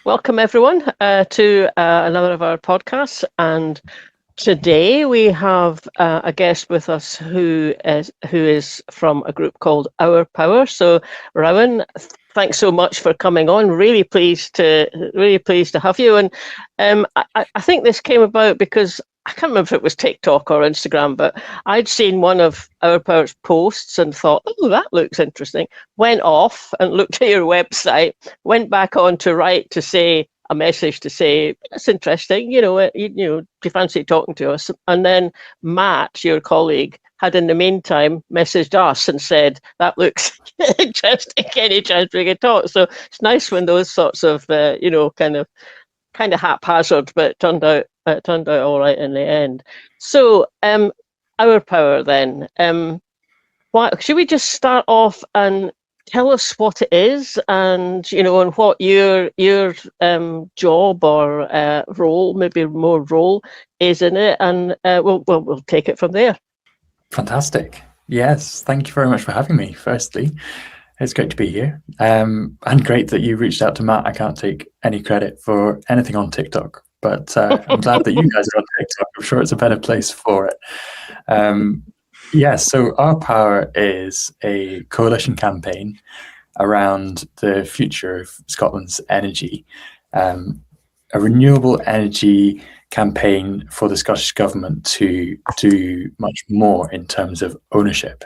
Welcome everyone to another of our podcasts. And today we have a guest with us who is from a group called Our Power. So, Rowan, thanks so much for coming on. Really pleased to have you. And I think this came about because I can't remember if it was TikTok or Instagram, but I'd seen one of Our Power's posts and thought, oh, that looks interesting. Went off and looked at your website, went back on to write to say a message to say, that's interesting, do you fancy talking to us? And then Matt, your colleague, had in the meantime messaged us and said, that looks interesting, any chance we could talk? So it's nice when those sorts of, kind of haphazard, but it turned out all right in the end. So, Our Power then. Should we just start off and tell us what it is, and and what your job or role, maybe more role, is in it, and we'll take it from there. Fantastic. Yes, thank you very much for having me. Firstly, it's great to be here, and great that you reached out to Matt. I can't take any credit for anything on TikTok, but I'm glad that you guys are on TikTok. I'm sure it's a better place for it. So Our Power is a coalition campaign around the future of Scotland's energy, a renewable energy campaign for the Scottish Government to do much more in terms of ownership.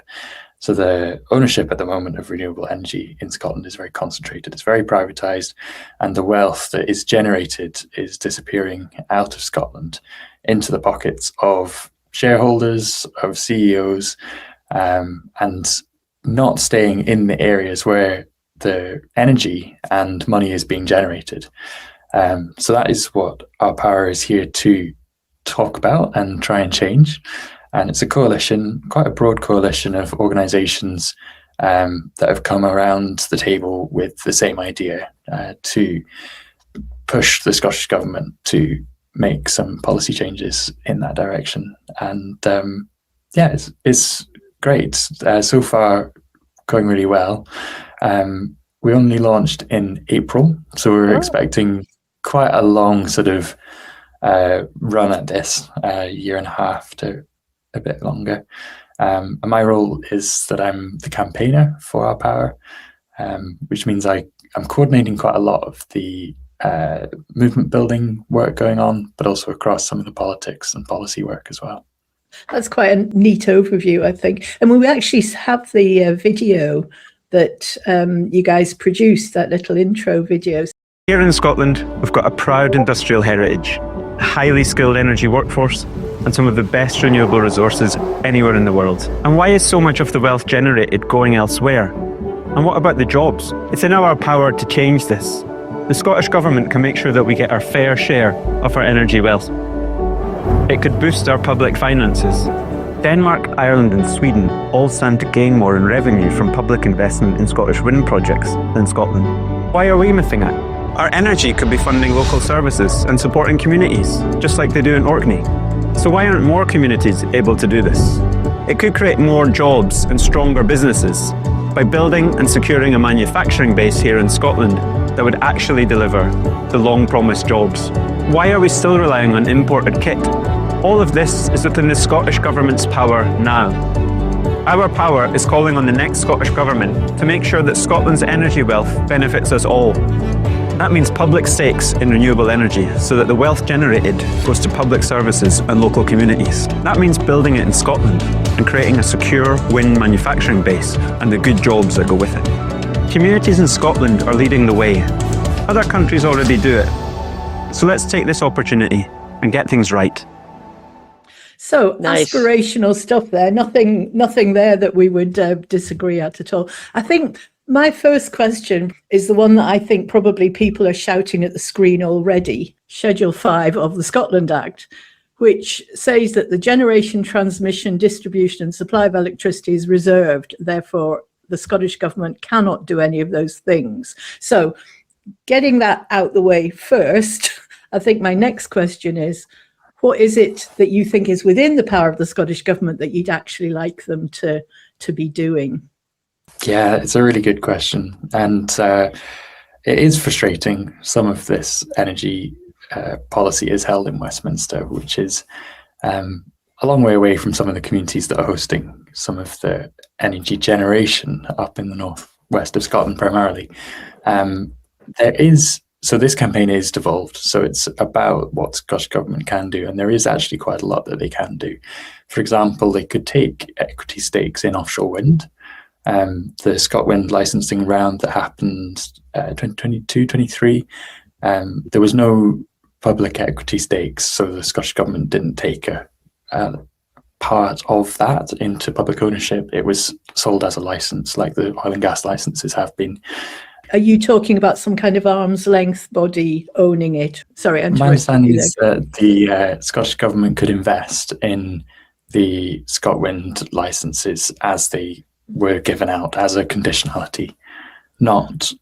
So the ownership at the moment of renewable energy in Scotland is very concentrated. It's very privatised, and the wealth that is generated is disappearing out of Scotland into the pockets of shareholders, of CEOs, and not staying in the areas where the energy and money is being generated. So that is what Our Power is here to talk about and try and change. And it's a coalition, quite a broad coalition of organisations that have come around the table with the same idea to push the Scottish Government to make some policy changes in that direction. And it's great. So far, going really well. We only launched in April, so we're expecting quite a long sort of run at this, a year and a half to a bit longer. And my role is that I'm the campaigner for Our Power, which means I'm coordinating quite a lot of the movement building work going on, but also across some of the politics and policy work as well. That's quite a neat overview, I think. And we actually have the video that you guys produced, that little intro video. Here in Scotland, we've got a proud industrial heritage, a highly skilled energy workforce, and some of the best renewable resources anywhere in the world. And why is so much of the wealth generated going elsewhere? And what about the jobs? It's in our power to change this. The Scottish Government can make sure that we get our fair share of our energy wealth. It could boost our public finances. Denmark, Ireland and Sweden all stand to gain more in revenue from public investment in Scottish wind projects than Scotland. Why are we missing out? Our energy could be funding local services and supporting communities, just like they do in Orkney. So why aren't more communities able to do this? It could create more jobs and stronger businesses by building and securing a manufacturing base here in Scotland that would actually deliver the long-promised jobs. Why are we still relying on imported kit? All of this is within the Scottish Government's power now. Our Power is calling on the next Scottish Government to make sure that Scotland's energy wealth benefits us all. That means public stakes in renewable energy so that the wealth generated goes to public services and local communities. That means building it in Scotland and creating a secure wind manufacturing base and the good jobs that go with it. Communities in Scotland are leading the way. Other countries already do it. So let's take this opportunity and get things right. So nice. Aspirational stuff there. Nothing there that we would disagree at all. I think my first question is the one that I think probably people are shouting at the screen already. Schedule 5 of the Scotland Act, which says that the generation, transmission, distribution and supply of electricity is reserved. Therefore, the Scottish Government cannot do any of those things. So getting that out the way first, I think my next question is, what is it that you think is within the power of the Scottish Government that you'd actually like them to be doing? Yeah, it's a really good question. And it is frustrating. Some of this energy policy is held in Westminster, which is a long way away from some of the communities that are hosting some of the energy generation up in the northwest of Scotland primarily. So this campaign is devolved. So it's about what Scottish Government can do, and there is actually quite a lot that they can do. For example, they could take equity stakes in offshore wind. The ScotWind licensing round that happened 2022, 23, there was no public equity stakes, so the Scottish Government didn't take a part of that into public ownership. It was sold as a license, like the oil and gas licenses have been. Are you talking about some kind of arm's length body owning it? Sorry, my understanding is that the Scottish Government could invest in the ScotWind licenses as they were given out as a conditionality, not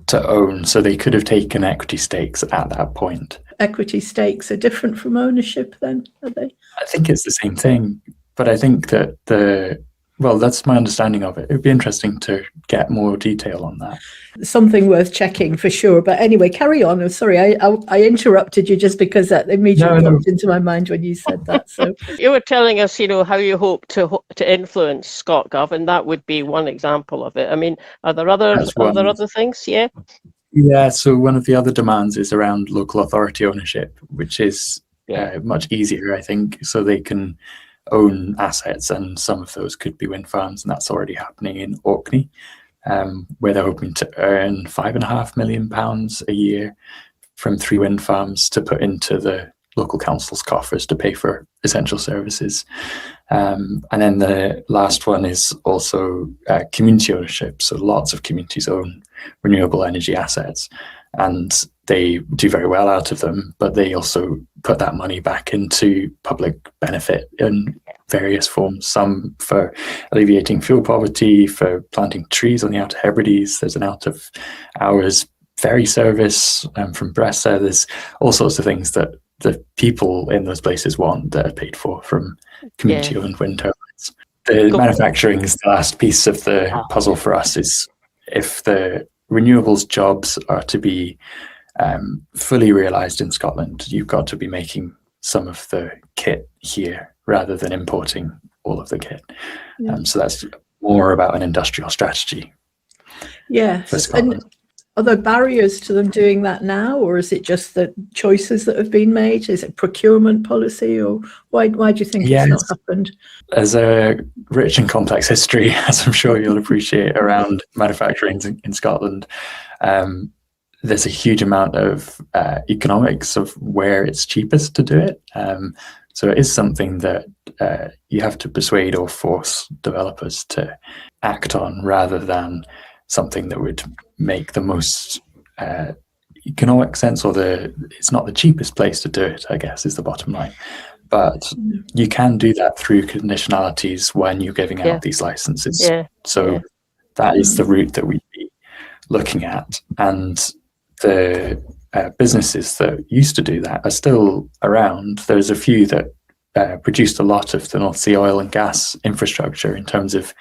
to own. So they could have taken equity stakes at that point. Equity stakes are different from ownership then, are they? I think it's the same thing, but I think that that's my understanding of it. It'd be interesting to get more detail on that. Something worth checking for sure. But anyway, carry on. I'm sorry, I interrupted you just because that immediately popped into my mind when you said that. So you were telling us, how you hope to influence ScotGov, and that would be one example of it. I mean, are there other things? Yeah. Yeah. So one of the other demands is around local authority ownership, which is much easier, I think, so they can own assets, and some of those could be wind farms, and that's already happening in Orkney, where they're hoping to earn £5.5 million a year from 3 wind farms to put into the local council's coffers to pay for essential services. And then the last one is also community ownership. So lots of communities own renewable energy assets, and they do very well out of them, but they also put that money back into public benefit in various forms, some for alleviating fuel poverty, for planting trees on the Outer Hebrides. There's an out of hours ferry service from Bressa. There's all sorts of things that the people in those places want that are paid for from community-owned wind turbines. The manufacturing is the last piece of the puzzle for us. Is if the renewables jobs are to be fully realised in Scotland, you've got to be making some of the kit here rather than importing all of the kit. So that's more about an industrial strategy. Yes. For Scotland. And are there barriers to them doing that now, or is it just the choices that have been made? Is it procurement policy, or why do you think it's not happened? There's a rich and complex history, as I'm sure you'll appreciate, around manufacturing in Scotland. There's a huge amount of economics of where it's cheapest to do it. So it is something that you have to persuade or force developers to act on, rather than something that would make the most economic sense, or it's not the cheapest place to do it, I guess, is the bottom line. But you can do that through conditionalities when you're giving out these licenses. So that is the route that we'd be looking at. And the businesses that used to do that are still around. There's a few that produced a lot of the North Sea oil and gas infrastructure in terms of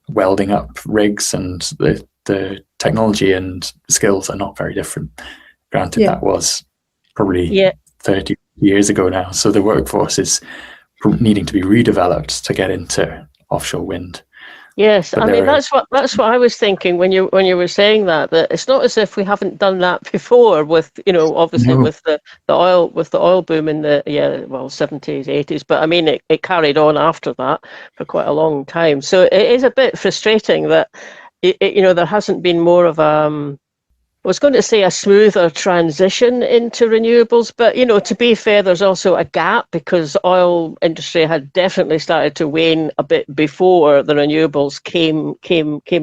welding up rigs, and the technology and skills are not very different. Granted, that was probably 30 years ago now. So the workforce is needing to be redeveloped to get into offshore wind. Yes, but I mean that's what I was thinking when you were saying that it's not as if we haven't done that before with obviously with the oil boom in the 70s, 80s, but I mean it carried on after that for quite a long time. So it is a bit frustrating that there hasn't been more of I was going to say a smoother transition into renewables, but to be fair, there's also a gap because oil industry had definitely started to wane a bit before the renewables came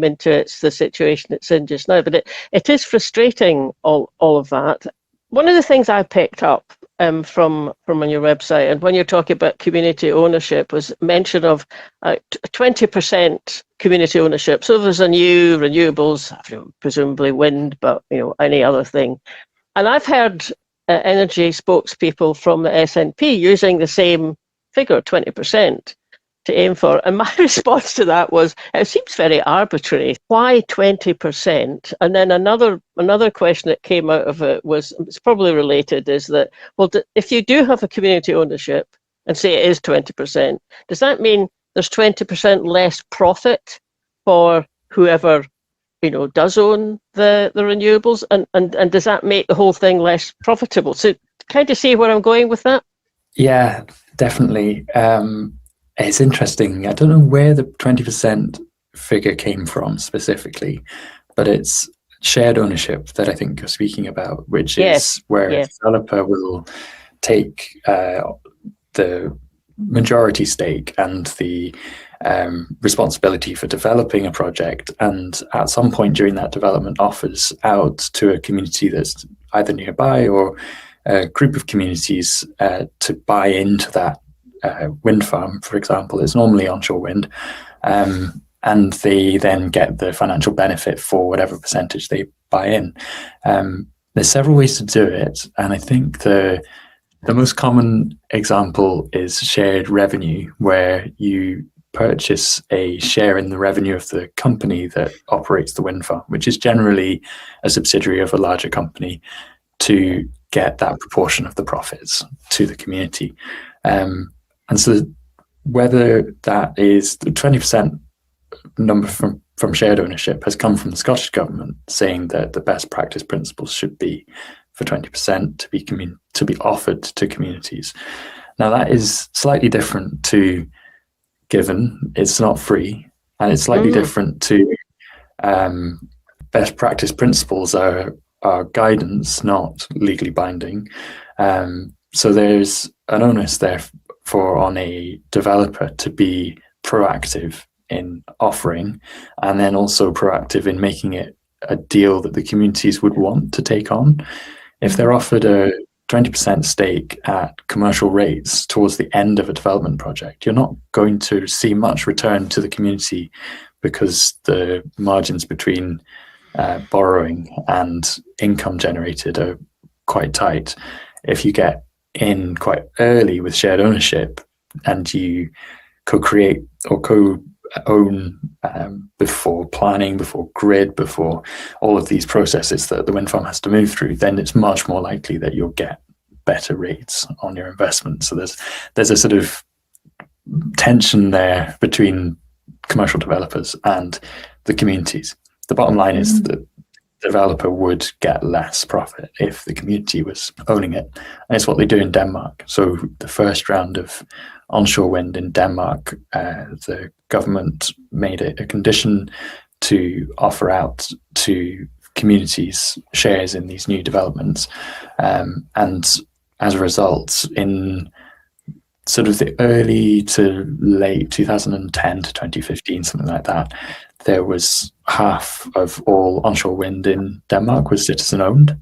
into the situation it's in just now. But it is frustrating, all of that. One of the things I picked up from on your website, and when you're talking about community ownership, was mention of 20% community ownership. So there's a new renewables, presumably wind, but any other thing. And I've heard energy spokespeople from the SNP using the same figure, 20%. to aim for. And my response to that was, it seems very arbitrary. Why 20%? And then another question that came out of it was, it's probably related, is that, well, if you do have a community ownership and say it is 20%, does that mean there's 20% less profit for whoever, does own the renewables? And does that make the whole thing less profitable? So kind of see where I'm going with that? Yeah, definitely. It's interesting. I don't know where the 20% figure came from specifically, but it's shared ownership that I think you're speaking about, which is where a developer will take the majority stake and the responsibility for developing a project, and at some point during that development offers out to a community that's either nearby or a group of communities to buy into that wind farm, for example. It's normally onshore wind, and they then get the financial benefit for whatever percentage they buy in. There's several ways to do it, and I think the most common example is shared revenue, where you purchase a share in the revenue of the company that operates the wind farm, which is generally a subsidiary of a larger company, to get that proportion of the profits to the community. And so whether that is the 20% number from shared ownership has come from the Scottish Government saying that the best practice principles should be for 20% to be offered to communities. Now, that is slightly different to given. It's not free, and it's slightly different to best practice principles are guidance, not legally binding. So there's an onus there on a developer to be proactive in offering, and then also proactive in making it a deal that the communities would want to take on. If they're offered a 20% stake at commercial rates towards the end of a development project, you're not going to see much return to the community, because the margins between borrowing and income generated are quite tight. If you get in quite early with shared ownership and you co-create or co-own before planning, before grid, before all of these processes that the wind farm has to move through, then it's much more likely that you'll get better rates on your investment. So there's a sort of tension there between commercial developers and the communities. The bottom line is that the developer would get less profit if the community was owning it. And it's what they do in Denmark. So the first round of onshore wind in Denmark, the government made it a condition to offer out to communities shares in these new developments. And as a result, in sort of the early to late 2010 to 2015, something like that, there was half of all onshore wind in Denmark was citizen owned,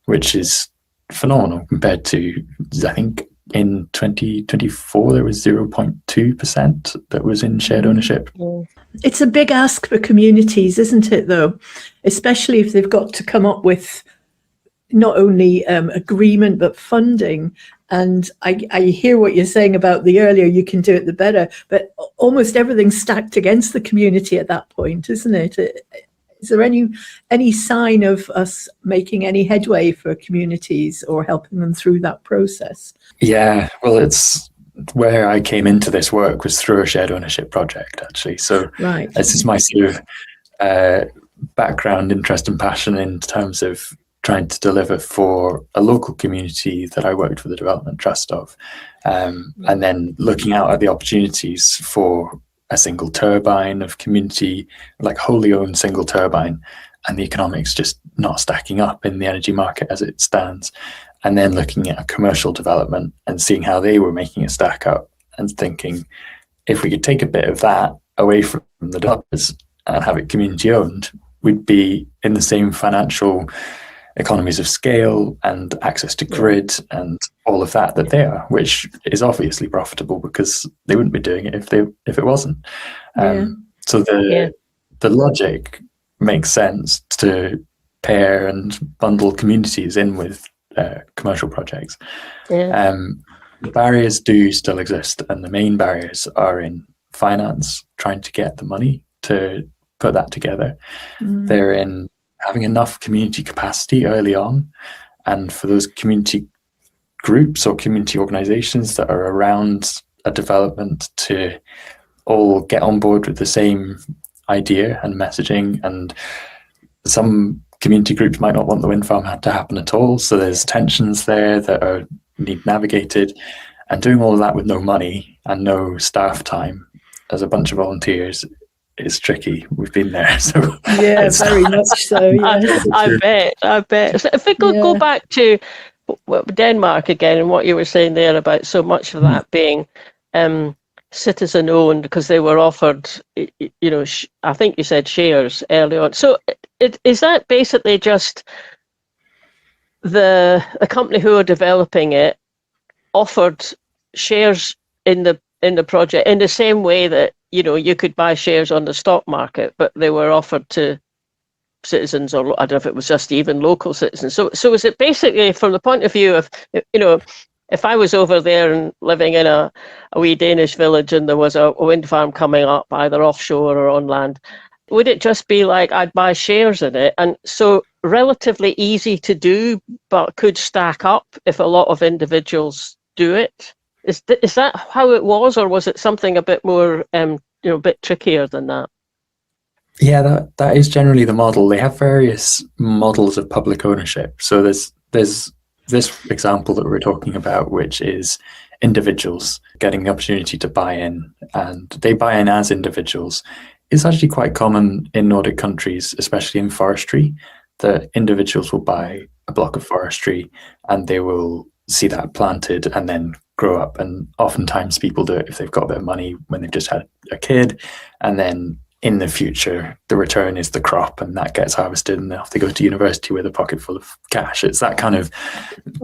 which is phenomenal compared to, I think, in 2024 there was 0.2% that was in shared ownership. It's a big ask for communities, isn't it, though? Especially if they've got to come up with not only agreement but funding. And I hear what you're saying about the earlier you can do it, the better. But almost everything's stacked against the community at that point, isn't it? Is there any sign of us making any headway for communities or helping them through that process? Yeah, well, it's where I came into this work was through a shared ownership project, actually. So this is my sort of background, interest and passion in terms of trying to deliver for a local community that I worked for the Development Trust of, and then looking out at the opportunities for a single turbine of community, like wholly owned single turbine, and the economics just not stacking up in the energy market as it stands. And then looking at a commercial development and seeing how they were making it stack up, and thinking, if we could take a bit of that away from the developers and have it community owned, we'd be in the same financial economies of scale and access to grid and all of that they are, which is obviously profitable because they wouldn't be doing it if it wasn't. So the logic makes sense to pair and bundle communities in with commercial projects. The barriers do still exist, and the main barriers are in finance trying to get the money to put that together. They're in having enough community capacity early on, and for those community groups or community organizations that are around a development to all get on board with the same idea and messaging. And some community groups might not want the wind farm to happen at all, so there's tensions there that need navigated, and doing all of that with no money and no staff time as a bunch of volunteers is tricky. We've been there, so yeah, very much so. Yes. I bet. So if we go back to Denmark again, and what you were saying there about so much of that being citizen owned, because they were offered, I think you said shares early on. So is that basically just the company who are developing it offered shares in the project in the same way that you could buy shares on the stock market, but they were offered to citizens, or I don't know if it was just even local citizens. So is it basically from the point of view of, if I was over there and living in a wee Danish village and there was a wind farm coming up either offshore or on land, would it just be like I'd buy shares in it? And so relatively easy to do, but could stack up if a lot of individuals do it? Is that how it was, or was it something a bit more, a bit trickier than that? Yeah, that is generally the model. They have various models of public ownership. So there's this example that we're talking about, which is individuals getting the opportunity to buy in, and they buy in as individuals. It's actually quite common in Nordic countries, especially in forestry, that individuals will buy a block of forestry and they will see that planted and then grow up. And oftentimes people do it if they've got a bit of money when they've just had a kid, and then in the future the return is the crop, and that gets harvested and off they go to university with a pocket full of cash. It's that kind of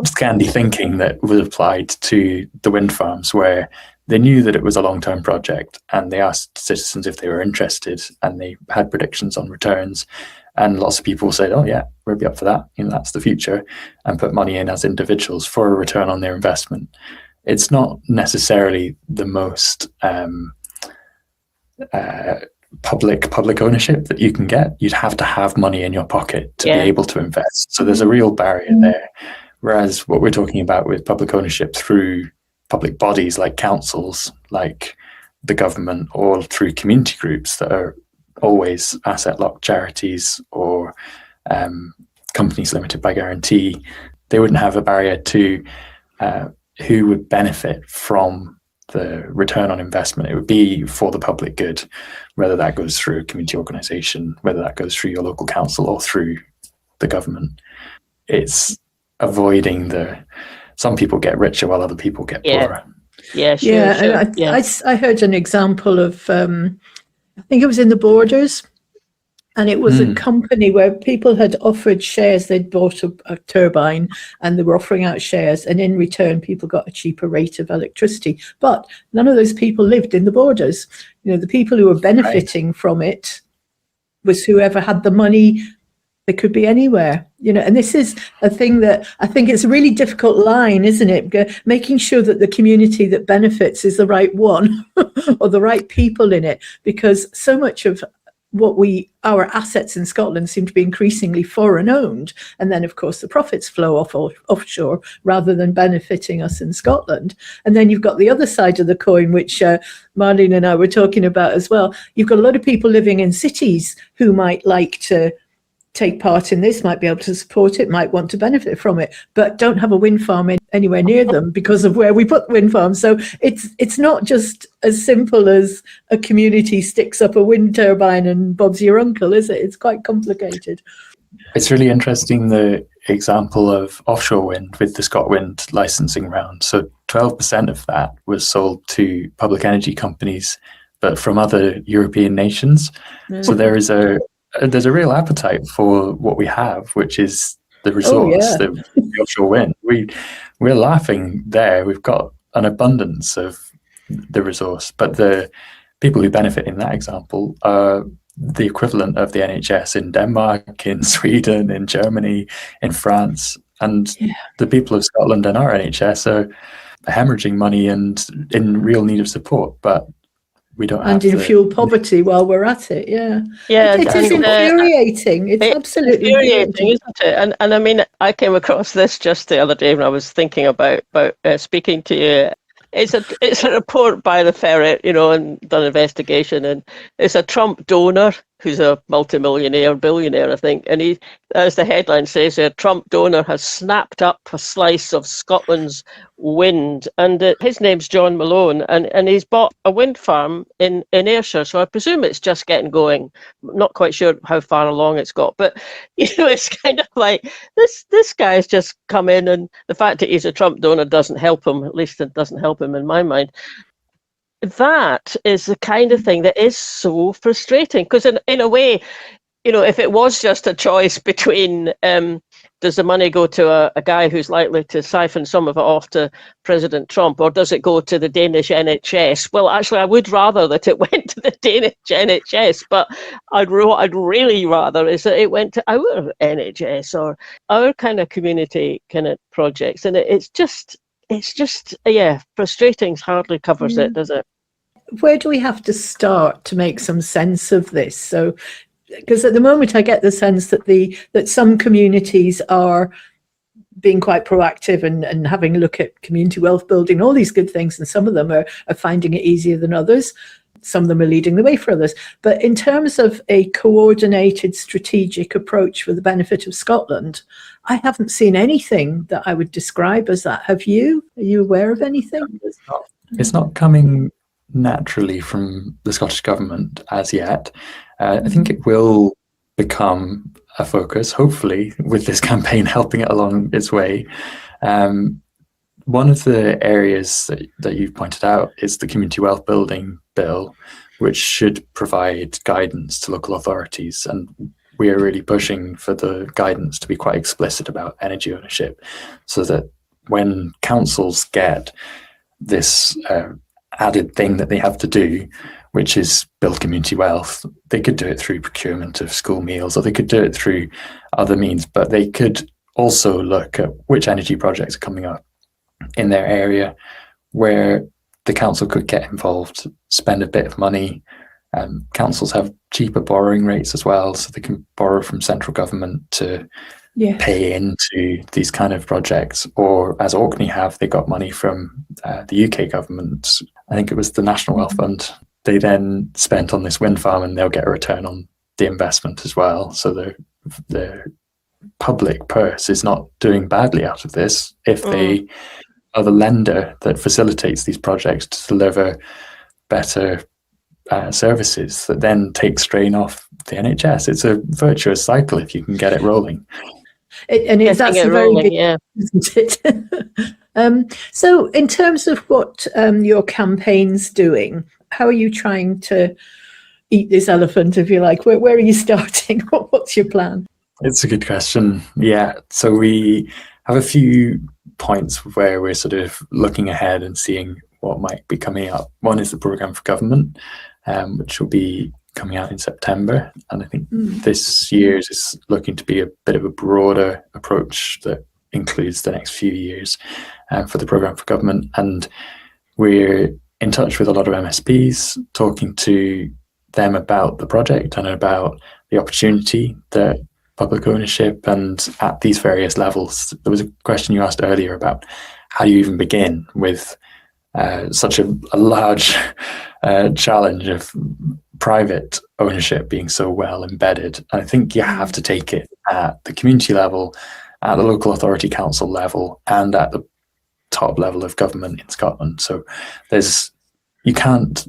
Scandi thinking that was applied to the wind farms, where they knew that it was a long-term project and they asked citizens if they were interested, and they had predictions on returns, and lots of people said, oh yeah, we'll be up for that, that's the future, and put money in as individuals for a return on their investment. It's not necessarily the most public ownership that you can get. You'd have to have money in your pocket to be able to invest. So there's a real barrier there. Whereas what we're talking about with public ownership through public bodies like councils, like the government, or through community groups that are always asset-locked charities or companies limited by guarantee, they wouldn't have a barrier to who would benefit from the return on investment. It would be for the public good, whether that goes through a community organisation, whether that goes through your local council or through the government. It's avoiding some people get richer while other people get poorer. Yeah, sure. And I heard an example of, I think it was in the Borders, and it was a company where people had offered shares. They'd bought a turbine and they were offering out shares, and in return people got a cheaper rate of electricity. But none of those people lived in the Borders. The people who were benefiting from it was whoever had the money. They could be anywhere, and this is a thing that I think it's a really difficult line, isn't it? Making sure that the community that benefits is the right one or the right people in it, because so much of our assets in Scotland seem to be increasingly foreign owned, and then of course the profits flow offshore rather than benefiting us in Scotland. And then you've got the other side of the coin, which Marlene and I were talking about as well. You've got a lot of people living in cities who might like to take part in this, might be able to support it, might want to benefit from it, but don't have a wind farm anywhere near them because of where we put wind farms. So it's not just as simple as a community sticks up a wind turbine and Bob's your uncle, is it? It's quite complicated. It's really interesting, the example of offshore wind with the ScotWind licensing round. So 12% of that was sold to public energy companies, but from other European nations. So there's a real appetite for what we have, which is the resource, the offshore wind. We're laughing there. We've got an abundance of the resource, but the people who benefit in that example are the equivalent of the NHS in Denmark, in Sweden, in Germany, in France. And the people of Scotland and our NHS are hemorrhaging money and in real need of support. But we don't And have in fuel poverty while we're at it, yeah. Yeah, It is infuriating. It's absolutely infuriating, isn't it? And I mean, I came across this just the other day when I was thinking about speaking to you. It's a report by the Ferret, and done an investigation, and it's a Trump donor who's a multimillionaire, billionaire, I think, and he, as the headline says, a Trump donor has snapped up a slice of Scotland's wind, and his name's John Malone, and he's bought a wind farm in Ayrshire, so I presume it's just getting going. I'm not quite sure how far along it's got, but it's kind of like this guy's just come in, and the fact that he's a Trump donor doesn't help him. At least it doesn't help him in my mind. That is the kind of thing that is so frustrating, because in a way, if it was just a choice between does the money go to a guy who's likely to siphon some of it off to President Trump, or does it go to the Danish NHS? Well, actually, I would rather that it went to the Danish NHS, but I'd really rather is that it went to our NHS or our kind of community kind of projects. And it's just, frustrating hardly covers it, does it? Where do we have to start to make some sense of this? So, because at the moment I get the sense that some communities are being quite proactive and having a look at community wealth building, all these good things, and some of them are finding it easier than others. Some of them are leading the way for others. But in terms of a coordinated strategic approach for the benefit of Scotland, I haven't seen anything that I would describe as that. Have you? Are you aware of anything? It's not coming naturally from the Scottish Government as yet. I think it will become a focus, hopefully, with this campaign helping it along its way. One of the areas that you've pointed out is the Community Wealth Building Bill, which should provide guidance to local authorities. And we are really pushing for the guidance to be quite explicit about energy ownership, so that when councils get this added thing that they have to do, which is build community wealth, they could do it through procurement of school meals, or they could do it through other means, but they could also look at which energy projects are coming up in their area where the council could get involved, spend a bit of money. Councils have cheaper borrowing rates as well, so they can borrow from central government to pay into these kind of projects. Or as Orkney have, they got money from the UK government. I think it was the National Wealth Fund. They then spent on this wind farm, and they'll get a return on the investment as well. So the public purse is not doing badly out of this if they are the lender that facilitates these projects to deliver better services that then take strain off the NHS. It's a virtuous cycle if you can get it rolling. That's a very good, isn't it? So in terms of what your campaign's doing, how are you trying to eat this elephant, if you like? Where are you starting? What's your plan? It's a good question. Yeah, so we have a few points where we're sort of looking ahead and seeing what might be coming up. One is the Programme for Government, which will be coming out in September. And I think this year's is looking to be a bit of a broader approach that includes the next few years for the Programme for Government. And we're in touch with a lot of MSPs, talking to them about the project and about the opportunity that public ownership and at these various levels. There was a question you asked earlier about how do you even begin with such a large challenge of private ownership being so well embedded. And I think you have to take it at the community level, at the local authority council level, and at the top level of government in Scotland. So you can't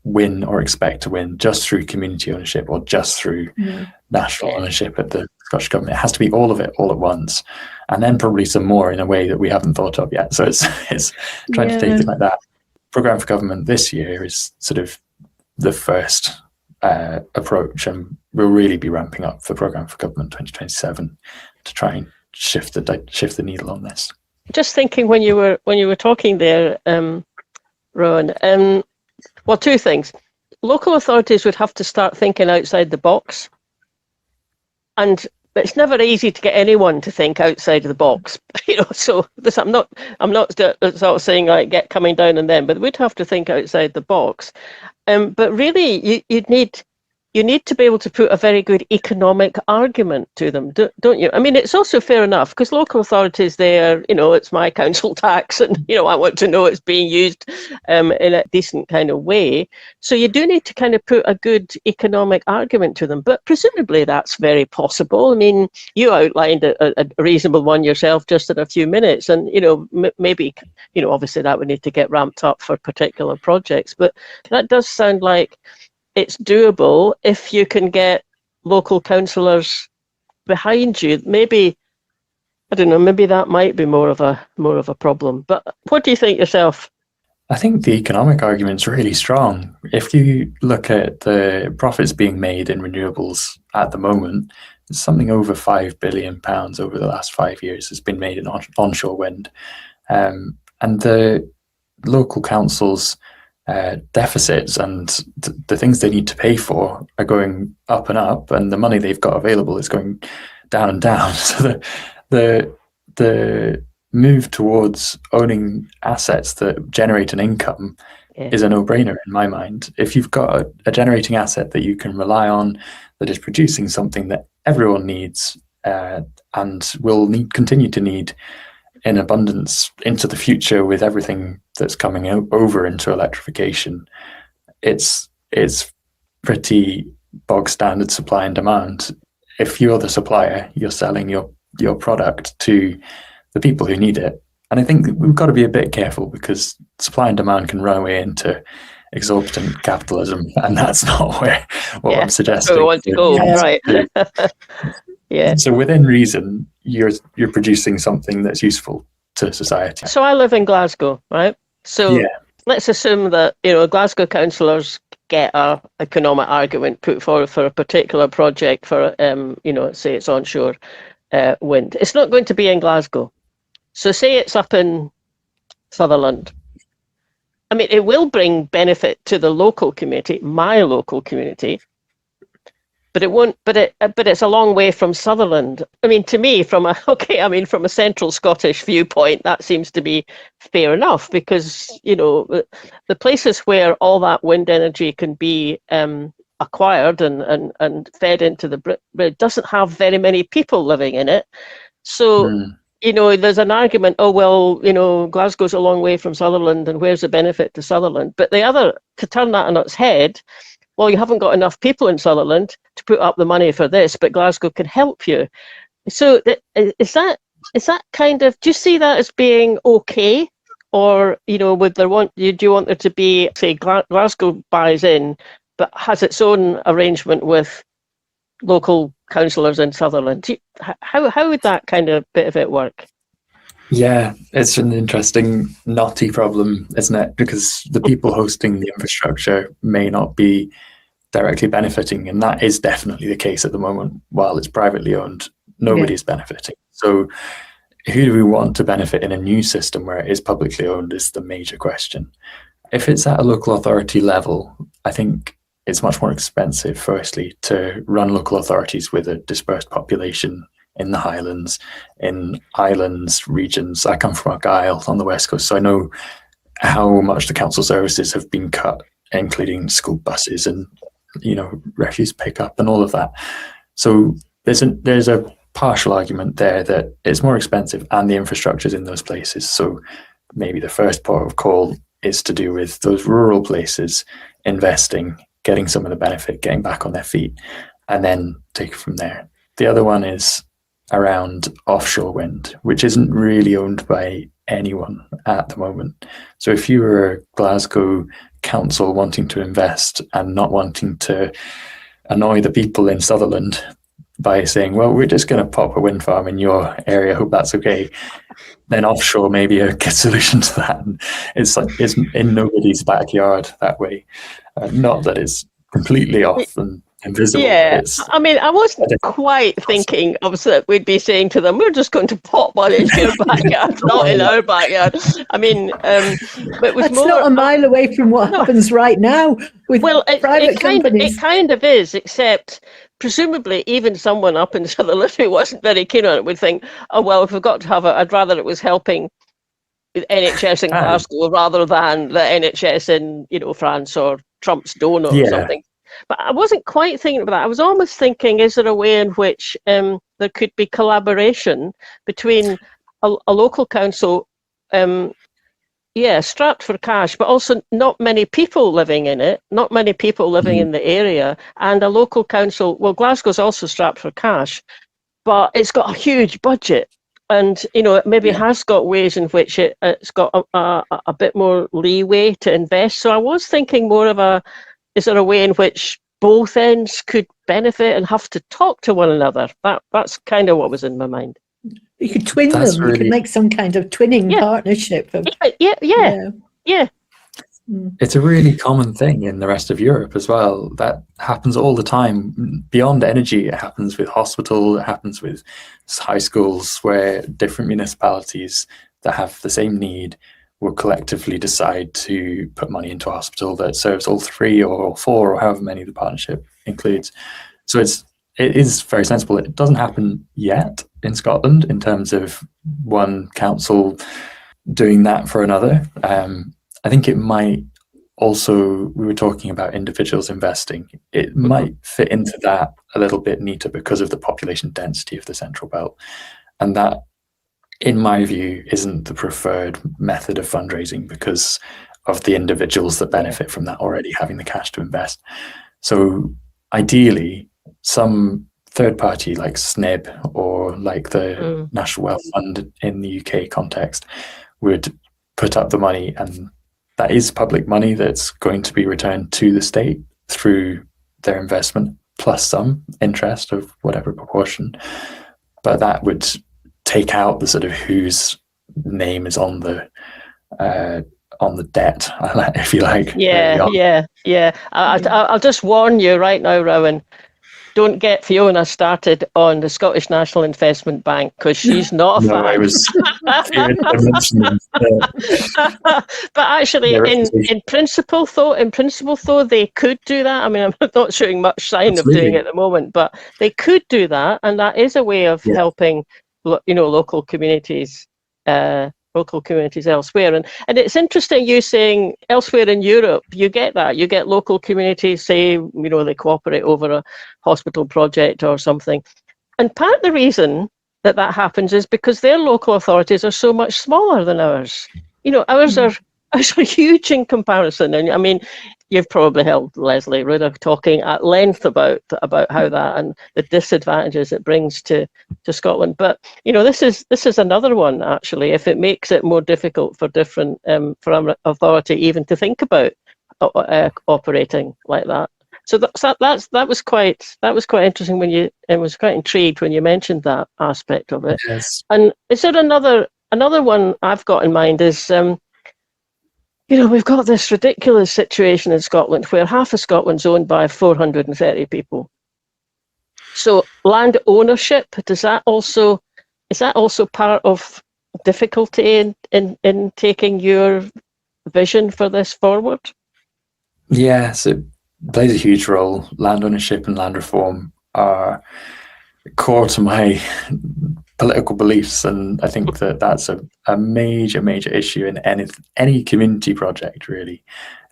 win or expect to win just through community ownership or just through national ownership at the Scottish Government. It has to be all of it all at once, and then probably some more in a way that we haven't thought of yet. So it's trying to take it like that. Programme for Government this year is sort of the first approach, and we'll really be ramping up for Programme for Government 2027 to try and shift the needle on this. Just thinking when you were talking there, Rowan, well, two things. Local authorities would have to start thinking outside the box, and it's never easy to get anyone to think outside of the box, So this, I'm not sort of saying like get coming down on them, but we'd have to think outside the box. But really, you need to be able to put a very good economic argument to them, don't you? I mean, it's also fair enough because local authorities there, it's my council tax, and I want to know it's being used in a decent kind of way. So you do need to kind of put a good economic argument to them. But presumably that's very possible. I mean, you outlined a reasonable one yourself just in a few minutes, and maybe obviously that would need to get ramped up for particular projects. But that does sound like it's doable if you can get local councillors behind you. Maybe, I don't know, maybe that might be more of a problem. But what do you think yourself? I think the economic argument's really strong. If you look at the profits being made in renewables at the moment, it's something over £5 billion over the last 5 years has been made in onshore wind. And the local councils deficits and the things they need to pay for are going up and up, and the money they've got available is going down and down. So the move towards owning assets that generate an income is a no-brainer in my mind. If you've got a generating asset that you can rely on, that is producing something that everyone needs and will continue to need in abundance into the future with everything that's coming over into electrification, it's pretty bog standard supply and demand. If you're the supplier, you're selling your product to the people who need it. And I think we've got to be a bit careful because supply and demand can run away into exorbitant capitalism, and that's not what I'm suggesting. We want to go, right. Yeah. So within reason, you're producing something that's useful to society. So I live in Glasgow, right? So let's assume that Glasgow councillors get a economic argument put forward for a particular project for say it's onshore wind. It's not going to be in Glasgow. So say it's up in Sutherland. I mean, it will bring benefit to the local community, my local community. But it won't. But it's a long way from Sutherland. I mean, to me, from a central Scottish viewpoint, that seems to be fair enough because the places where all that wind energy can be acquired and fed into the grid doesn't have very many people living in it. So there's an argument. Oh well, Glasgow's a long way from Sutherland, and where's the benefit to Sutherland? But to turn that on its head. Well, you haven't got enough people in Sutherland to put up the money for this, but Glasgow can help you. So is that kind of, do you see that as being okay? Or, do you want there to be, say, Glasgow buys in, but has its own arrangement with local councillors in Sutherland? How would that kind of bit of it work? Yeah, it's an interesting knotty problem, isn't it? Because the people hosting the infrastructure may not be directly benefiting, and that is definitely the case at the moment. While it's privately owned, nobody's benefiting. So who do we want to benefit in a new system where it is publicly owned is the major question. If it's at a local authority level, I think it's much more expensive, firstly, to run local authorities with a dispersed population in the Highlands, in islands, regions. I come from Argyll on the West Coast, so I know how much the council services have been cut, including school buses and refuse pickup and all of that. So there's a partial argument there that it's more expensive and the infrastructure's in those places. So maybe the first port of call is to do with those rural places investing, getting some of the benefit, getting back on their feet, and then take it from there. The other one is around offshore wind, which isn't really owned by anyone at the moment. So if you were a Glasgow council wanting to invest and not wanting to annoy the people in Sutherland by saying, well, we're just going to pop a wind farm in your area, hope that's okay, then offshore may be a good solution to that. And it's in nobody's backyard that way. Not that it's completely off and invisible. Yeah, I mean, I wasn't quite thinking that we'd be saying to them, we're just going to pop one in your backyard, not in our backyard. I mean, but it was That's not a mile away from what happens right now with private companies. It kind of is, except presumably even someone up in Sutherland who wasn't very keen on it would think, oh, well, if we've got to have it, I'd rather it was helping the NHS in Glasgow rather than the NHS in, France or Trump's donor or something. But I wasn't quite thinking about that. I was almost thinking, is there a way in which there could be collaboration between a local council, strapped for cash, but also not many people living in it, not many people living in the area, and a local council. Well, Glasgow's also strapped for cash, but it's got a huge budget. And, it maybe has got ways in which it's got a bit more leeway to invest. So I was thinking more of is there a way in which both ends could benefit and have to talk to one another? That's kind of what was in my mind. You could twin them. You could make some kind of twinning partnership. Yeah. It's a really common thing in the rest of Europe as well. That happens all the time. Beyond energy, it happens with hospital, it happens with high schools, where different municipalities that have the same need will collectively decide to put money into a hospital that serves all three or all four or however many the partnership includes. So it is very sensible. It doesn't happen yet in Scotland in terms of one council doing that for another. I think it might also, we were talking about individuals investing. It might fit into that a little bit neater because of the population density of the Central Belt. And that, in my view, isn't the preferred method of fundraising because of the individuals that benefit from that already having the cash to invest. So ideally, some third party like SNIB or like the National Wealth Fund in the UK context would put up the money, and that is public money that's going to be returned to the state through their investment plus some interest of whatever proportion. But that would take out the sort of whose name is on the debt, if you like. Yeah. I'll just warn you right now, Rowan. Don't get Fiona started on the Scottish National Investment Bank because she's not a fan. I was fearing to mention them. But actually, in principle, though, they could do that. I mean, I'm not showing much sign of doing it at the moment, but they could do that, and that is a way of helping, local communities. Local communities elsewhere, and it's interesting you saying elsewhere in Europe you get that. You get local communities say they cooperate over a hospital project or something, and part of the reason that happens is because their local authorities are so much smaller than ours. Ours are huge in comparison, and I mean, you've probably heard Leslie Ruda talking at length about how that and the disadvantages it brings to Scotland. But this is another one actually. If it makes it more difficult for different for an authority even to think about operating like that. So that was quite interesting when you. I was quite intrigued when you mentioned that aspect of it. Yes. And is there another one I've got in mind is. We've got this ridiculous situation in Scotland where half of Scotland's owned by 430 people. So land ownership, is that also part of difficulty in taking your vision for this forward? Yes, it plays a huge role. Land ownership and land reform are core to my political beliefs, and I think that's a major issue in any community project, really.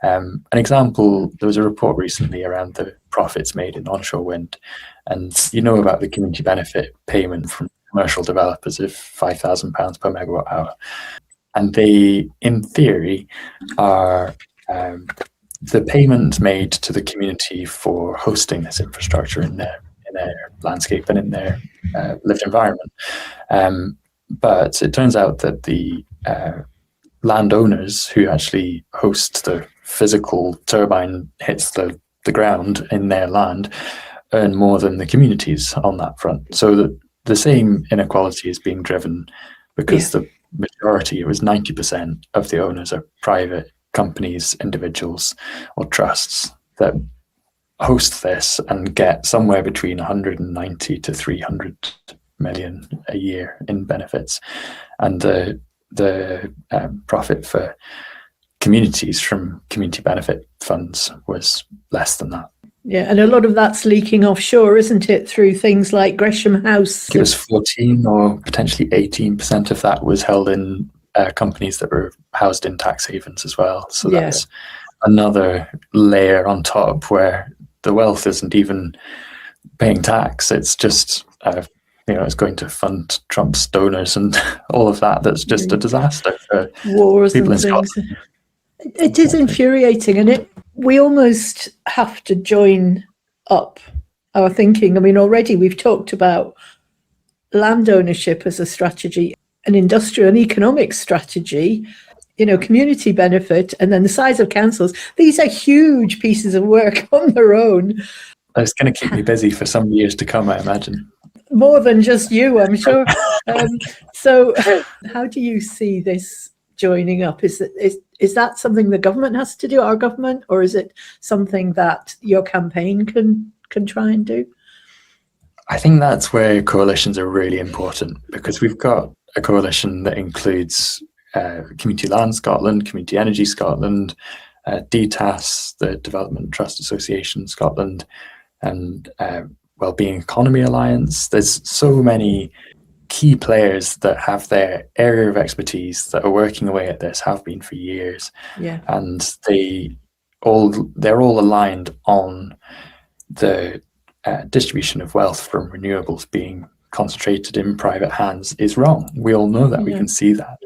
An example, there was a report recently around the profits made in onshore wind, and about the community benefit payment from commercial developers of £5,000 per megawatt hour, and they, in theory, are the payment made to the community for hosting this infrastructure in their landscape and in their lived environment. But it turns out that the landowners who actually host the physical turbine hits the ground in their land earn more than the communities on that front. So the same inequality is being driven because the majority, it was 90% of the owners are private companies, individuals or trusts that host this and get somewhere between 190 to 300 million a year in benefits, and the profit for communities from community benefit funds was less than that. Yeah, and a lot of that's leaking offshore, isn't it, through things like Gresham House? It was 14 or potentially 18% of that was held in companies that were housed in tax havens as well. So that's another layer on top where the wealth isn't even paying tax. It's just, it's going to fund Trump's donors and all of that. That's just a disaster for wars people and in things. Scotland. It is infuriating, and we almost have to join up our thinking. I mean, already we've talked about land ownership as a strategy, an industrial and economic strategy, community benefit, and then the size of councils. These are huge pieces of work on their own. It's going to keep me busy for some years to come, I imagine. More than just you, I'm sure. So how do you see this joining up? Is that something the government has to do, our government, or is it something that your campaign can try and do? I think that's where coalitions are really important, because we've got a coalition that includes Community Land Scotland, Community Energy Scotland, DTAS, the Development Trust Association Scotland, and Wellbeing Economy Alliance. There's so many key players that have their area of expertise that are working away at this, have been for years. Yeah. And they're all aligned on the distribution of wealth from renewables being concentrated in private hands is wrong. We all know that. We can see that.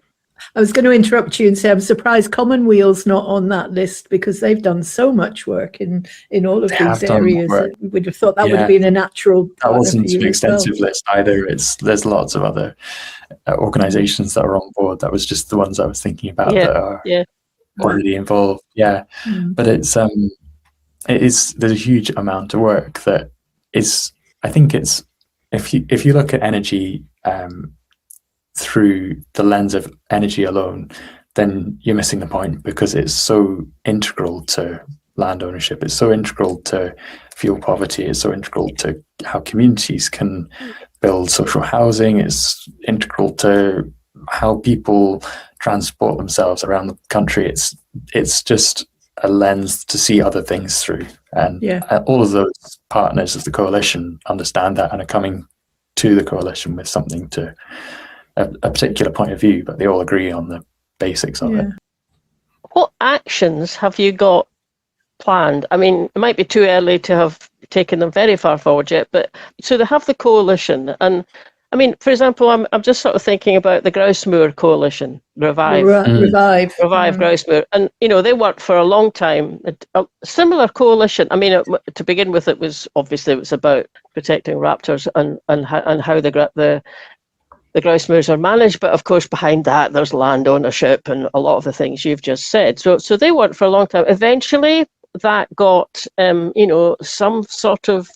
I was going to interrupt you and say I'm surprised Commonweal's not on that list, because they've done so much work in all of these areas. We would have thought that would have been a natural. That wasn't an extensive list either. There's lots of other organisations that are on board. That was just the ones I was thinking about that are already involved. Yeah, but there's a huge amount of work that is. I think it's if you look at energy through the lens of energy alone, then you're missing the point, because it's so integral to land ownership. It's so integral to fuel poverty. It's so integral to how communities can build social housing. It's integral to how people transport themselves around the country. It's just a lens to see other things through. And all of those partners of the coalition understand that and are coming to the coalition with something to a particular point of view, but they all agree on the basics of it. What actions have you got planned? I mean, it might be too early to have taken them very far forward yet, but so they have the coalition. And I mean, for example, I'm just sort of thinking about the Grousemoor Coalition, Revive Grousemoor. And, they worked for a long time, a similar coalition. I mean, to begin with, it was about protecting raptors and how the Grousemoors are managed, but of course behind that there's land ownership and a lot of the things you've just said. So they worked for a long time. Eventually, that got some sort of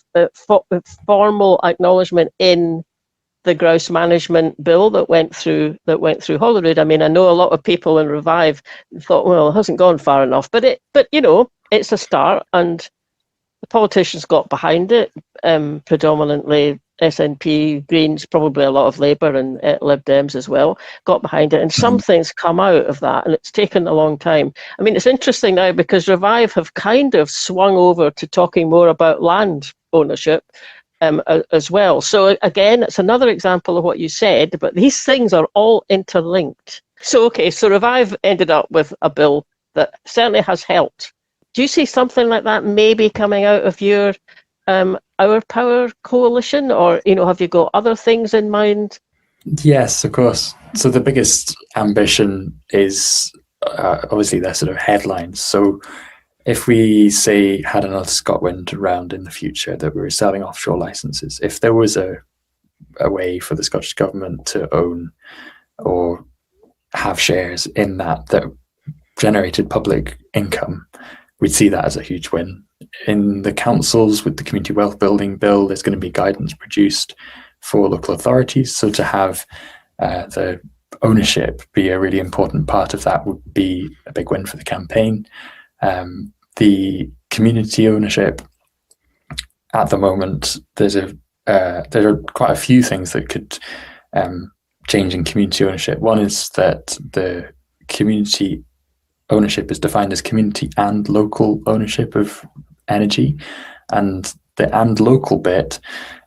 formal acknowledgement in the grouse management bill that went through Holyrood. I mean, I know a lot of people in Revive thought, well, it hasn't gone far enough, but it's a start, and the politicians got behind it, predominantly SNP, Greens, probably a lot of Labour and Lib Dems as well, got behind it. And some things come out of that, and it's taken a long time. I mean, it's interesting now because Revive have kind of swung over to talking more about land ownership as well. So again, it's another example of what you said, but these things are all interlinked. So Revive ended up with a bill that certainly has helped. Do you see something like that maybe coming out of your Our Power coalition, or have you got other things in mind? Yes, of course. So the biggest ambition is obviously their sort of headlines. So if we say had another ScotWind round in the future that we were selling offshore licenses, if there was a way for the Scottish Government to own or have shares in that generated public income, we'd see that as a huge win. In the councils with the Community Wealth Building Bill, there's going to be guidance produced for local authorities. So to have the ownership be a really important part of that would be a big win for the campaign. The community ownership, at the moment, there are quite a few things that could change in community ownership. One is that the community ownership is defined as community and local ownership of energy, And the and local bit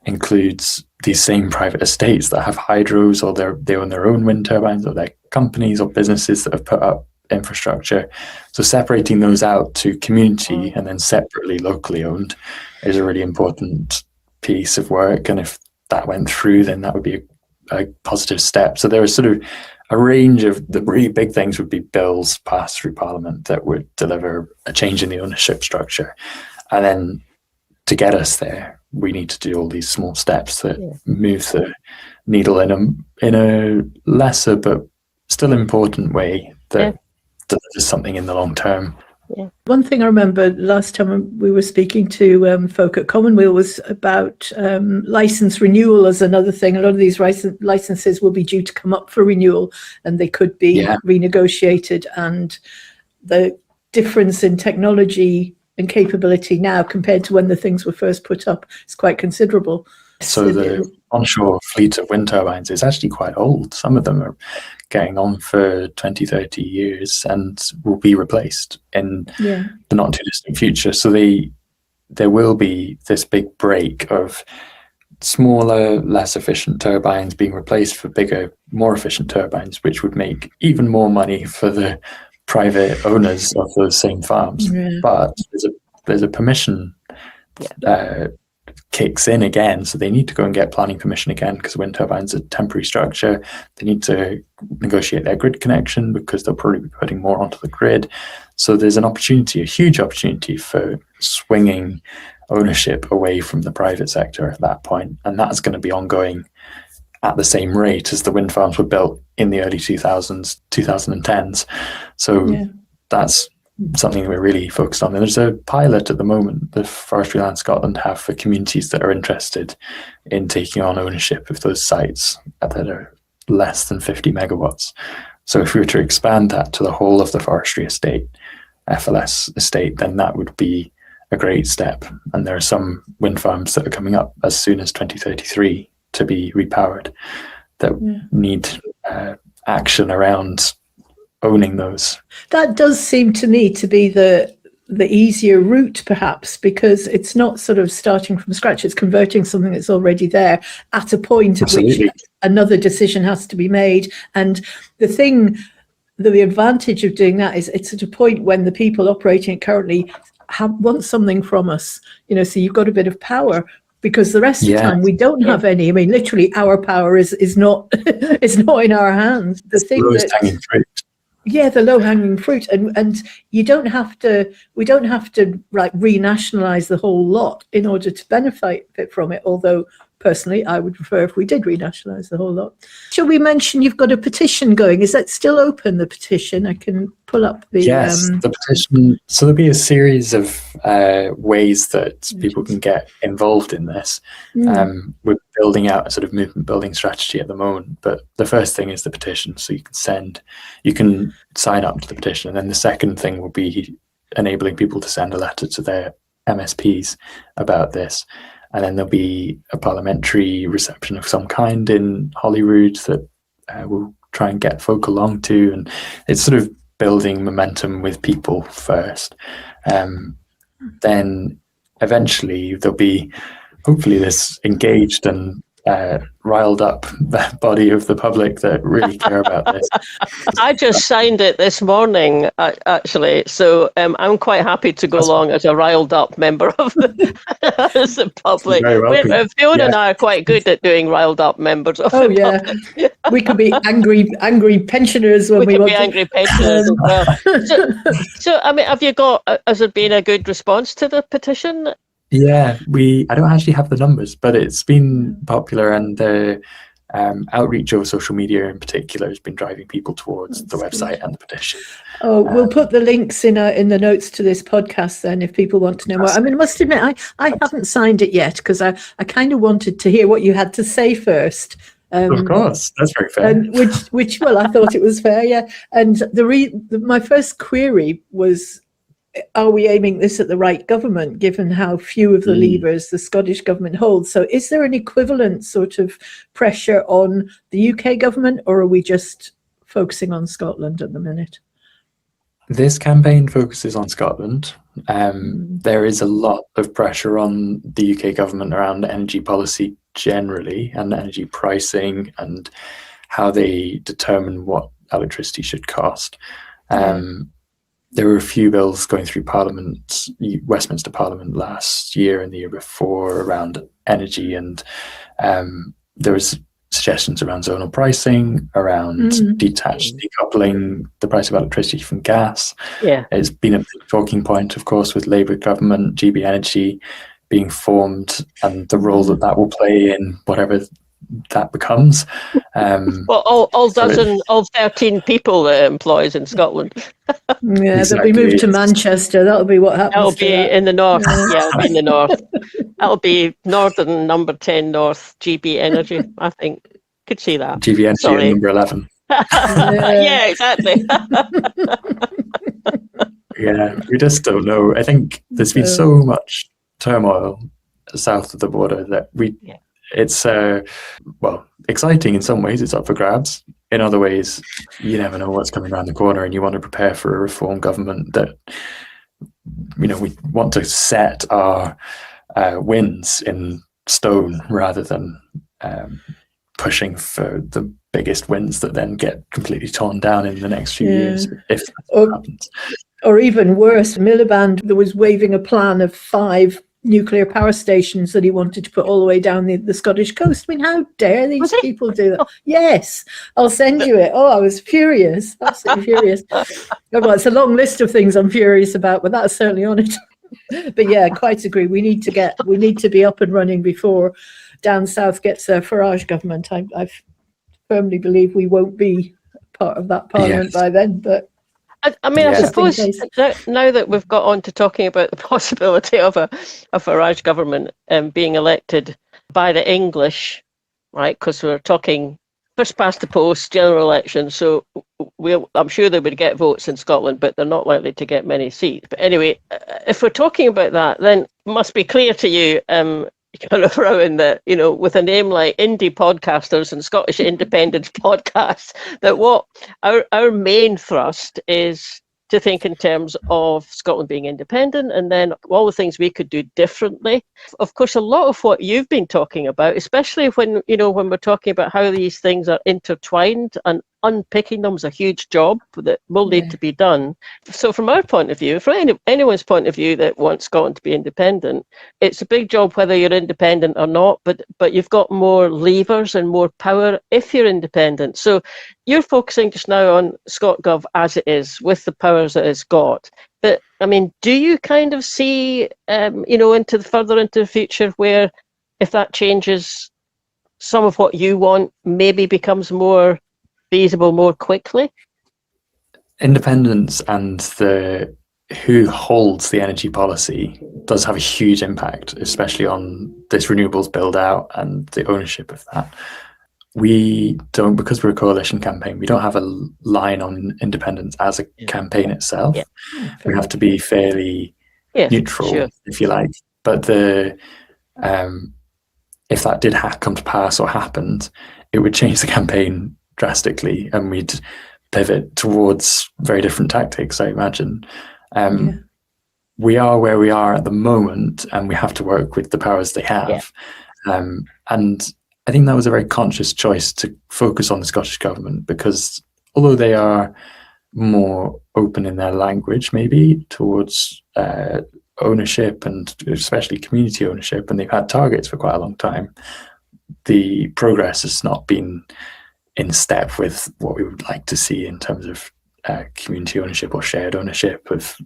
includes these same private estates that have hydros, or they own their own wind turbines, or they're companies or businesses that have put up infrastructure. So separating those out to community and then separately locally owned is a really important piece of work. And if that went through, then that would be a positive step. So there is sort of a range of the really big things would be bills passed through Parliament that would deliver a change in the ownership structure. And then to get us there, we need to do all these small steps that move the needle in a lesser but still important way that delivers something in the long term. Yeah. One thing I remember last time we were speaking to folk at Commonweal was about license renewal as another thing. A lot of these licenses will be due to come up for renewal, and they could be renegotiated. And the difference in technology and capability now compared to when the things were first put up is quite considerable. So the onshore fleet of wind turbines is actually quite old. Some of them are getting on for 20, 30 years and will be replaced in the not too distant future. So there will be this big break of smaller, less efficient turbines being replaced for bigger, more efficient turbines, which would make even more money for the private owners of those same farms. But there's a permission kicks in again, so they need to go and get planning permission again, because wind turbines are temporary structure. They need to negotiate their grid connection because they'll probably be putting more onto the grid. So there's an opportunity, a huge opportunity for swinging ownership away from the private sector at that point, and that's going to be ongoing at the same rate as the wind farms were built in the early 2010s. So that's something we're really focused on. And there's a pilot at the moment, the Forestry Land Scotland have, for communities that are interested in taking on ownership of those sites that are less than 50 megawatts. So if we were to expand that to the whole of the forestry estate, FLS estate, then that would be a great step. And there are some wind farms that are coming up as soon as 2033 to be repowered that need action around owning those. That does seem to me to be the easier route, perhaps, because it's not sort of starting from scratch. It's converting something that's already there at a point at which another decision has to be made. And the advantage of doing that is it's at a point when the people operating it currently want something from us. So you've got a bit of power, because the rest of the time we don't have any. I mean, literally, our power is not is not in our hands. The low-hanging fruit, and we don't have to like renationalize the whole lot in order to benefit from it. Although personally, I would prefer if we did renationalize the whole lot. Shall we mention you've got a petition going? Is that still open, the petition? I can pull up the the petition. So there'll be a series of ways that people can get involved in this. We're building out a sort of movement building strategy at the moment, but the first thing is the petition. So you can sign up to the petition, and then the second thing will be enabling people to send a letter to their MSPs about this. And then there'll be a parliamentary reception of some kind in Holyrood that we'll try and get folk along to. And it's sort of building momentum with people first. Then eventually there'll be hopefully this engaged and riled up body of the public that really care about this. I just signed it this morning, actually, so I'm quite happy to go along as a riled up member of the public. Fiona and I are quite good at doing riled up members of the public. We could be angry pensioners when we want to. Angry pensioners as well. So, I mean, has there been a good response to the petition? Yeah, I don't actually have the numbers, but it's been popular, and the outreach over social media in particular has been driving people towards the website and the petition. We'll put the links in the notes to this podcast then, if people want to know more. I mean, I must admit, I haven't signed it yet because I kind of wanted to hear what you had to say first. Of course, that's very fair. And which I thought it was fair, yeah. And my first query was, are we aiming this at the right government, given how few of the levers the Scottish government holds? So is there an equivalent sort of pressure on the UK government, or are we just focusing on Scotland at the minute? This campaign focuses on Scotland. There is a lot of pressure on the UK government around energy policy generally, and energy pricing and how they determine what electricity should cost. There were a few bills going through Parliament, Westminster Parliament last year and the year before around energy, and there was suggestions around zonal pricing, around detached decoupling the price of electricity from gas. It's been a big talking point, of course, with Labour government, GB Energy being formed, and the role that will play in whatever that becomes. Well, all 13 people that it employs in Scotland. They'll be moved to Manchester. That'll be what happens. That'll be in the north. It'll be in the north. That'll be Northern number 10 North GB Energy, I think. Could see that. GB Energy number 11. Yeah, exactly. We just don't know. I think there's been so much turmoil south of the border that it's exciting in some ways. It's up for grabs. In other ways, you never know what's coming around the corner, and you want to prepare for a reform government that, we want to set our wins in stone rather than pushing for the biggest wins that then get completely torn down in the next few years, if that happens. Or even worse, Miliband was waving a plan of 5 nuclear power stations that he wanted to put all the way down the Scottish coast. I mean, how dare these people do that? Yes, I'll send you it. I was furious, absolutely furious. Well, it's a long list of things I'm furious about, but that's certainly on it. But yeah, quite agree. We need to be up and running before down south gets a Farage government. I firmly believe we won't be part of that parliament by then, but I suppose now that we've got on to talking about the possibility of a Farage government being elected by the English, right? Because we're talking first past the post general election, so I'm sure they would get votes in Scotland, but they're not likely to get many seats. But anyway, if we're talking about that, then it must be clear to you, Rowan, that with a name like Indie Podcasters and Scottish Independence Podcasts, that what our main thrust is to think in terms of Scotland being independent, and then all the things we could do differently. Of course, a lot of what you've been talking about, especially when we're talking about how these things are intertwined, and unpicking them is a huge job that will need to be done. So from our point of view, from anyone's point of view that wants Scotland to be independent, it's a big job whether you're independent or not, but you've got more levers and more power if you're independent. So you're focusing just now on ScotGov as it is, with the powers that it's got. But I mean, do you kind of see, further into the future, where if that changes, some of what you want maybe becomes more feasible more quickly? Independence and who holds the energy policy does have a huge impact, especially on this renewables build out and the ownership of that. We don't, because we're a coalition campaign, we don't have a line on independence as a campaign itself. We have to be fairly neutral, if you like. But if that did come to pass or happened, it would change the campaign drastically, and we'd pivot towards very different tactics, I imagine. We are where we are at the moment, and we have to work with the powers they have. And I think that was a very conscious choice to focus on the Scottish government, because although they are more open in their language maybe towards ownership, and especially community ownership, and they've had targets for quite a long time, the progress has not been in step with what we would like to see in terms of community ownership or shared ownership of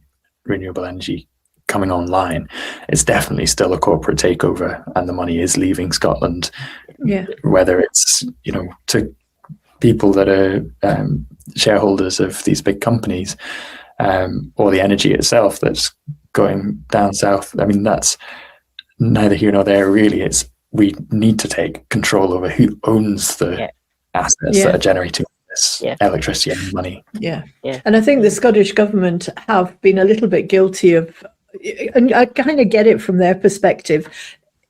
renewable energy coming online. It's definitely still a corporate takeover, and the money is leaving Scotland, whether it's to people that are shareholders of these big companies, or the energy itself that's going down south. I mean, that's neither here nor there really. We need to take control over who owns the assets that are generating this electricity and money. And I think the Scottish government have been a little bit guilty of, and I kind of get it from their perspective,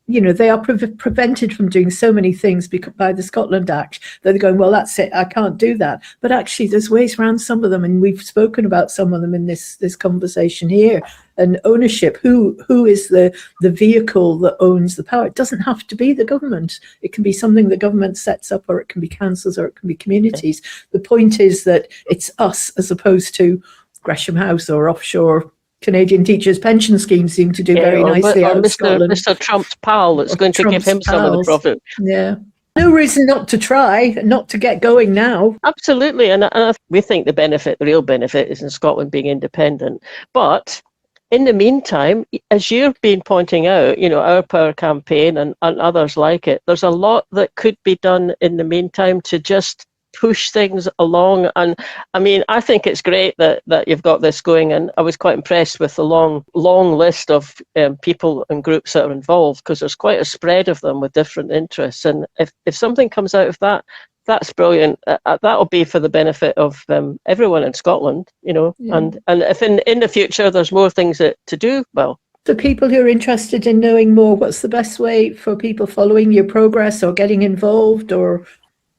they are prevented from doing so many things by the Scotland Act that they're going, well, that's it, I can't do that. But actually, there's ways around some of them, and we've spoken about some of them in this conversation here. And ownership, who is the vehicle that owns the power? It doesn't have to be the government. It can be something the government sets up, or it can be councils, or it can be communities. The point is that it's us, as opposed to Gresham House or offshore Canadian teachers' pension schemes seem to do very nicely out of Scotland. Mr. Trump's pal that's going to give him some of the profit. Yeah. No reason not to try, not to get going now. Absolutely. And we think the real benefit is in Scotland being independent. But in the meantime, as you've been pointing out, Our Power campaign and others like it, there's a lot that could be done in the meantime to just push things along. And I mean, I think it's great that you've got this going, and I was quite impressed with the long list of people and groups that are involved, because there's quite a spread of them with different interests. And if something comes out of that, that's brilliant. That'll be for the benefit of everyone in Scotland, Yeah. And if in the future there's more things to do, well. For people who are interested in knowing more, what's the best way for people following your progress or getting involved? Or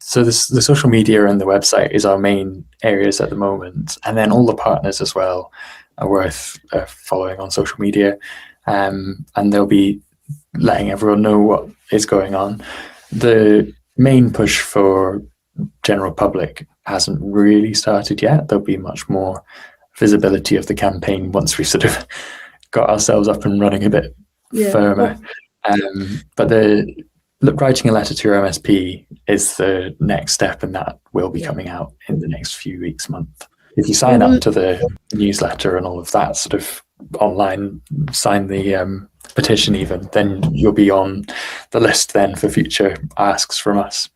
so the social media and the website is our main areas at the moment, and then all the partners as well are worth following on social media, and they'll be letting everyone know what is going on. The main push for general public hasn't really started yet. There'll be much more visibility of the campaign once we've sort of got ourselves up and running a bit firmer. But writing a letter to your MSP is the next step, and that will be coming out in the next few weeks, month. If you sign up to the newsletter and all of that sort of online, sign the petition even, then you'll be on the list then for future asks from us.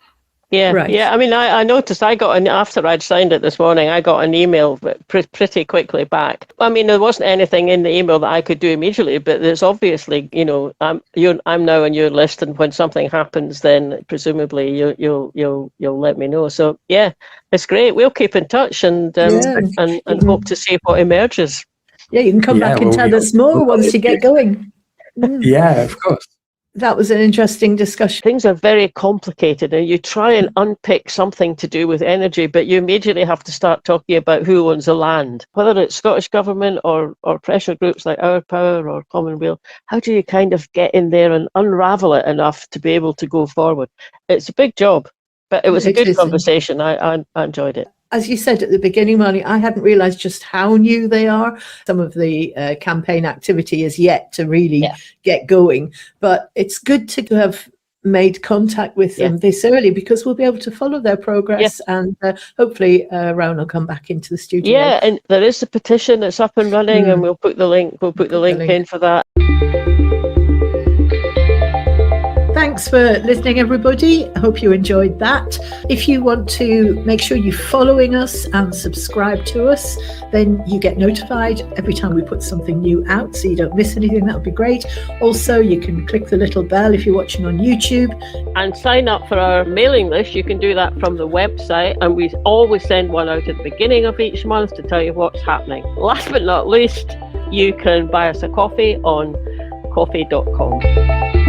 Yeah, right. Yeah. I mean, I noticed after I'd signed it this morning, I got an email pretty quickly back. I mean, there wasn't anything in the email that I could do immediately, but there's obviously, I'm now on your list, and when something happens, then presumably you'll let me know. So yeah, it's great. We'll keep in touch and hope to see what emerges. Yeah, you can come back and tell us more once you get going. Yeah, of course. That was an interesting discussion. Things are very complicated, and you try and unpick something to do with energy, but you immediately have to start talking about who owns the land, whether it's Scottish Government or pressure groups like Our Power or Commonweal. How do you kind of get in there and unravel it enough to be able to go forward? It's a big job, but it was a good conversation. I enjoyed it. As you said at the beginning, Marlene, I hadn't realised just how new they are. Some of the campaign activity is yet to really get going. But it's good to have made contact with them this early, because we'll be able to follow their progress, and hopefully Rowan will come back into the studio. Yeah, and there is a petition that's up and running, and we'll put the link in for that. Thanks for listening, everybody. I hope you enjoyed that. If you want to make sure you're following us and subscribe to us, then you get notified every time we put something new out, so you don't miss anything. That would be great. Also, you can click the little bell if you're watching on YouTube. And sign up for our mailing list. You can do that from the website, and we always send one out at the beginning of each month to tell you what's happening. Last but not least, you can buy us a coffee on coffee.com.